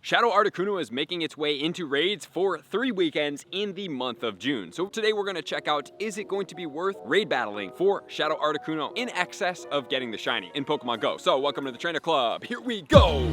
Shadow Articuno is making its way into raids for 3 weekends in the month of June. So today we're going to check out, is it going to be worth raid battling for Shadow Articuno in excess of getting the shiny in Pokemon Go? So welcome to the Trainer Club. Here we go!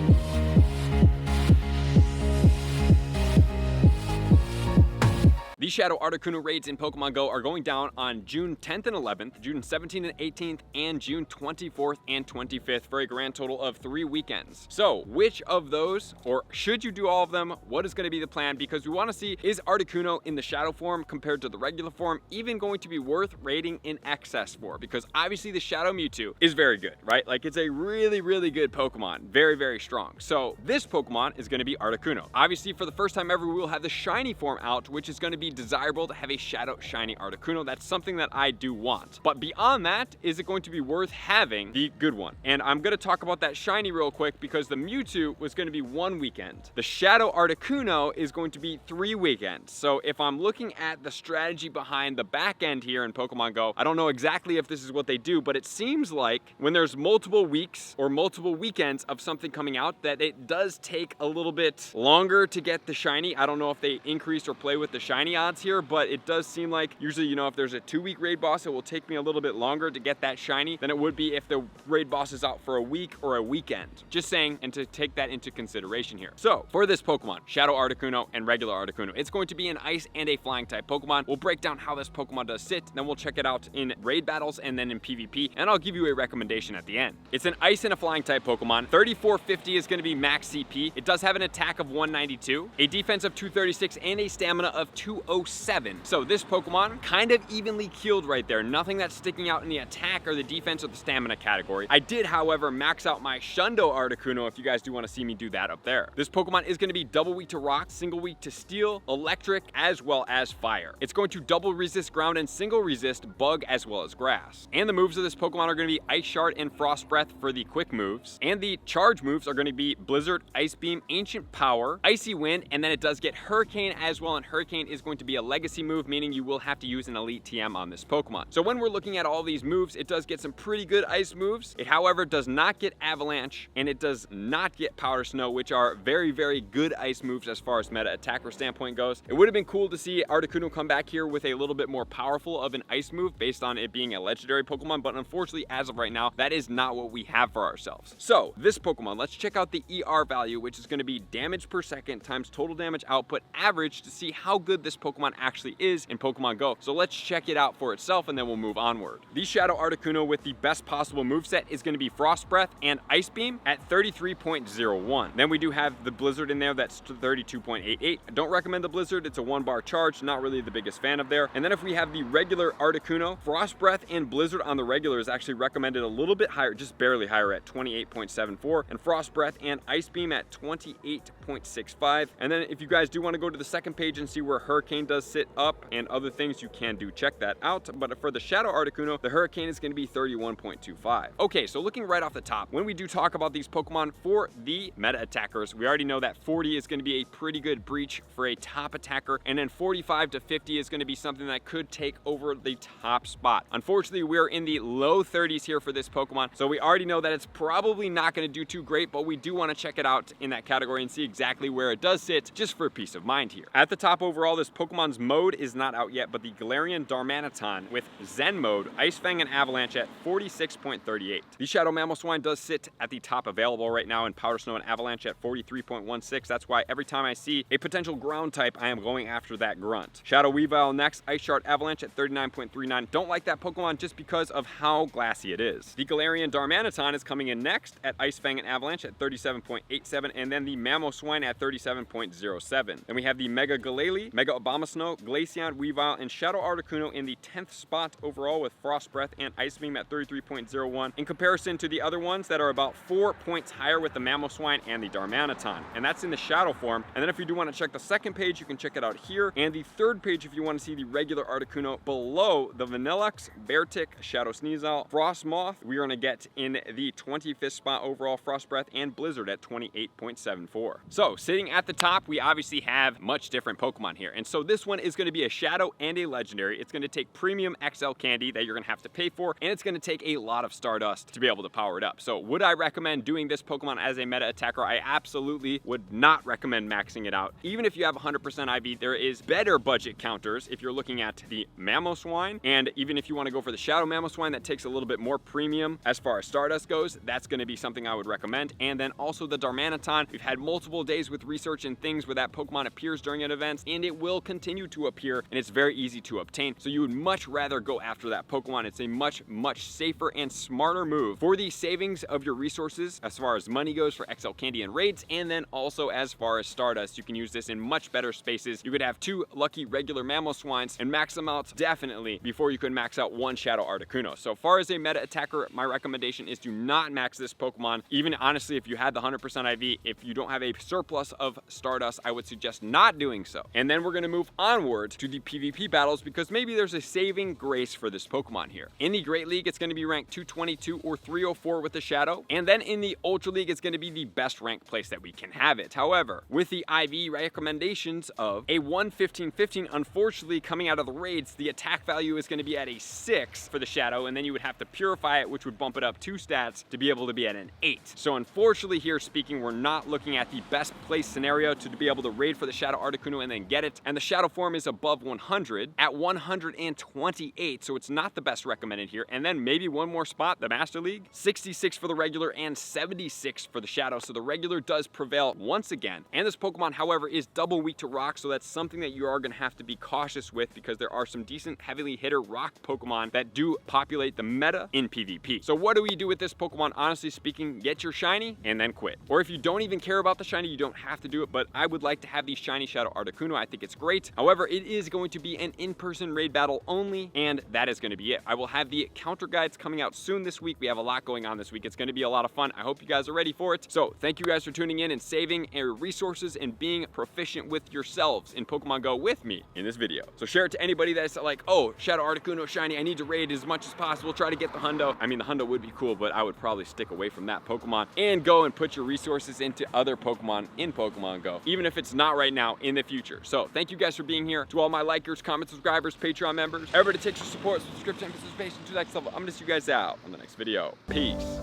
These Shadow Articuno raids in Pokemon Go are going down on June 10th and 11th, June 17th and 18th, and June 24th and 25th for a grand total of 3 weekends. So which of those, or should you do all of them? What is going to be the plan? Because we want to see, is Articuno in the Shadow form compared to the regular form even going to be worth raiding in excess for? Because obviously the Shadow Mewtwo is very good, right? Like it's a really, really good Pokemon. Very, very strong. So this Pokemon is going to be Articuno. Obviously for the first time ever, we will have the shiny form out, which is going to be desirable to have a Shadow Shiny Articuno. That's something that I do want. But beyond that, is it going to be worth having the good one? And I'm going to talk about that shiny real quick because the Mewtwo was going to be 1 weekend. The Shadow Articuno is going to be 3 weekends. So if I'm looking at the strategy behind the back end here in Pokemon Go, I don't know exactly if this is what they do, but it seems like when there's multiple weeks or multiple weekends of something coming out, that it does take a little bit longer to get the shiny. I don't know if they increase or play with the shiny odds here, but it does seem like usually, you know, if there's a 2-week raid boss, it will take me a little bit longer to get that shiny than it would be if the raid boss is out for a week or a weekend. Just saying, and to take that into consideration here. So for this Pokemon, Shadow Articuno and regular Articuno, it's going to be an ice and a flying type Pokemon. We'll break down how this Pokemon does sit, then we'll check it out in raid battles and then in PvP, and I'll give you a recommendation at the end. It's an ice and a flying type Pokemon. 3450 is going to be max CP. It does have an attack of 192, a defense of 236, and a stamina of 207. So this Pokemon kind of evenly keeled right there. Nothing that's sticking out in the attack or the defense or the stamina category. I did, however, max out my Shundo Articuno if you guys do want to see me do that up there. This Pokemon is going to be double weak to rock, single weak to steel, electric, as well as fire. It's going to double resist ground and single resist bug as well as grass. And the moves of this Pokemon are going to be Ice Shard and Frost Breath for the quick moves. And the charge moves are going to be Blizzard, Ice Beam, Ancient Power, Icy Wind, and then it does get Hurricane as well, and Hurricane is going to be a legacy move, meaning you will have to use an elite TM on this Pokemon. So when we're looking at all these moves, it does get some pretty good ice moves. It, however, does not get Avalanche, and it does not get Powder Snow, which are very, very good ice moves as far as meta attacker standpoint goes. It would have been cool to see Articuno come back here with a little bit more powerful of an ice move based on it being a legendary Pokemon, but unfortunately, as of right now, that is not what we have for ourselves. So this Pokemon, let's check out the ER value, which is going to be damage per second times total damage output average to see how good this Pokemon actually is in Pokemon Go. So let's check it out for itself and then we'll move onward. The Shadow Articuno with the best possible moveset is going to be Frost Breath and Ice Beam at 33.01. Then we do have the Blizzard in there, that's 32.88. I don't recommend the Blizzard, it's a 1-bar charge, not really the biggest fan of there. And then if we have the regular Articuno, Frost Breath and Blizzard on the regular is actually recommended a little bit higher, just barely higher at 28.74, and Frost Breath and Ice Beam at 28.65. And then if you guys do want to go to the second page and see where Hurricane does sit up and other things, you can do check that out. But for the Shadow Articuno, the Hurricane is going to be 31.25. Okay, so looking right off the top, when we do talk about these Pokemon for the meta attackers, we already know that 40 is going to be a pretty good breach for a top attacker, and then 45 to 50 is going to be something that could take over the top spot. Unfortunately, we're in the low 30s here for this Pokemon, so we already know that it's probably not going to do too great, but we do want to check it out in that category and see exactly where it does sit, just for peace of mind here. At the top overall, this Pokemon's mode is not out yet, but the Galarian Darmanitan with Zen mode, Ice Fang and Avalanche at 46.38. The Shadow Mamoswine does sit at the top available right now in Powder Snow and Avalanche at 43.16. That's why every time I see a potential ground type, I am going after that grunt. Shadow Weavile next, Ice Shard Avalanche at 39.39. Don't like that Pokemon just because of how glassy it is. The Galarian Darmanitan is coming in next at Ice Fang and Avalanche at 37.87, and then the Mamoswine at 37.07. Then we have the Mega Glalie, Mega Abomasnow, Glaceon, Weavile, and Shadow Articuno in the 10th spot overall with Frost Breath and Ice Beam at 33.01 in comparison to the other ones that are about 4 points higher with the Mamoswine and the Darmanitan, and that's in the Shadow form. And then if you do want to check the second page, you can check it out here, and the third page if you want to see the regular Articuno below the Vanillux, Beartic, Shadow Sneasel, Frost Moth. We're going to get in the 25th spot overall Frost Breath and Blizzard at 28.74. So sitting at the top, we obviously have much different Pokemon here, and so this this one is going to be a Shadow and a Legendary. It's going to take premium XL candy that you're going to have to pay for, and it's going to take a lot of Stardust to be able to power it up. So would I recommend doing this Pokemon as a meta attacker? I absolutely would not recommend maxing it out. Even if you have 100% IV, there is better budget counters if you're looking at the Mamoswine, and even if you want to go for the Shadow Mamoswine that takes a little bit more premium as far as Stardust goes, that's going to be something I would recommend. And then also the Darmanitan. We've had multiple days with research and things where that Pokemon appears during an event, and it will continue to appear, and it's very easy to obtain. So you would much rather go after that Pokemon. It's a much safer and smarter move for the savings of your resources as far as money goes for XL candy and raids, and then also as far as Stardust. You can use this in much better spaces. You could have 2 lucky regular Mamoswines and max them out definitely before you could max out 1 Shadow Articuno. So far as a meta attacker, my recommendation is to not max this Pokemon. Even honestly, if you had the 100% IV, if you don't have a surplus of Stardust, I would suggest not doing so. And then we're going to move onward to the PvP battles, because maybe there's a saving grace for this Pokemon here. In the Great League, it's going to be ranked 222 or 304 with the Shadow, and then in the Ultra League, it's going to be the best ranked place that we can have it. However, with the IV recommendations of a 115-15, unfortunately coming out of the raids, the attack value is going to be at a 6 for the Shadow, and then you would have to purify it, which would bump it up 2 stats to be able to be at an 8. So unfortunately here speaking, we're not looking at the best place scenario to be able to raid for the Shadow Articuno and then get it. And the Shadow form is above 100 at 128, so it's not the best recommended here. And then maybe one more spot, the Master League, 66 for the regular and 76 for the Shadow. So the regular does prevail once again. And this Pokemon, however, is double weak to rock, so that's something that you are going to have to be cautious with, because there are some decent heavily hitter rock Pokemon that do populate the meta in PvP. So what do we do with this Pokemon? Honestly speaking, get your shiny and then quit. Or if you don't even care about the shiny, you don't have to do it, but I would like to have the shiny Shadow Articuno. I think it's great. However, it is going to be an in-person raid battle only, and that is going to be it. I will have the counter guides coming out soon this week. We have a lot going on this week. It's going to be a lot of fun. I hope you guys are ready for it. So thank you guys for tuning in and saving your resources and being proficient with yourselves in Pokemon Go with me in this video. So share it to anybody that's like, oh, Shadow Articuno shiny, I need to raid as much as possible, try to get the hundo. I mean, the hundo would be cool, but I would probably stick away from that Pokemon and go and put your resources into other Pokemon in Pokemon Go, even if it's not right now, in the future. So thank you guys for being here. To all my likers, comment, subscribers, Patreon members, everybody takes your support, subscription, and participation to the next level. I'm gonna see you guys out on the next video. Peace.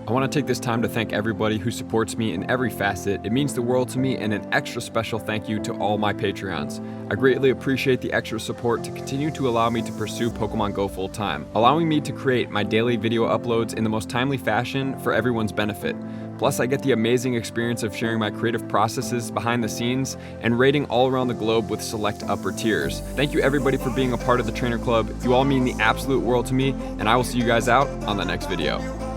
I want to take this time to thank everybody who supports me in every facet. It means the world to me, and an extra special thank you to all my Patreons. I greatly appreciate the extra support to continue to allow me to pursue Pokemon Go full time, allowing me to create my daily video uploads in the most timely fashion for everyone's benefit. Plus, I get the amazing experience of sharing my creative processes behind the scenes and raiding all around the globe with select upper tiers. Thank you everybody for being a part of the Trainer Club. You all mean the absolute world to me, and I will see you guys out on the next video.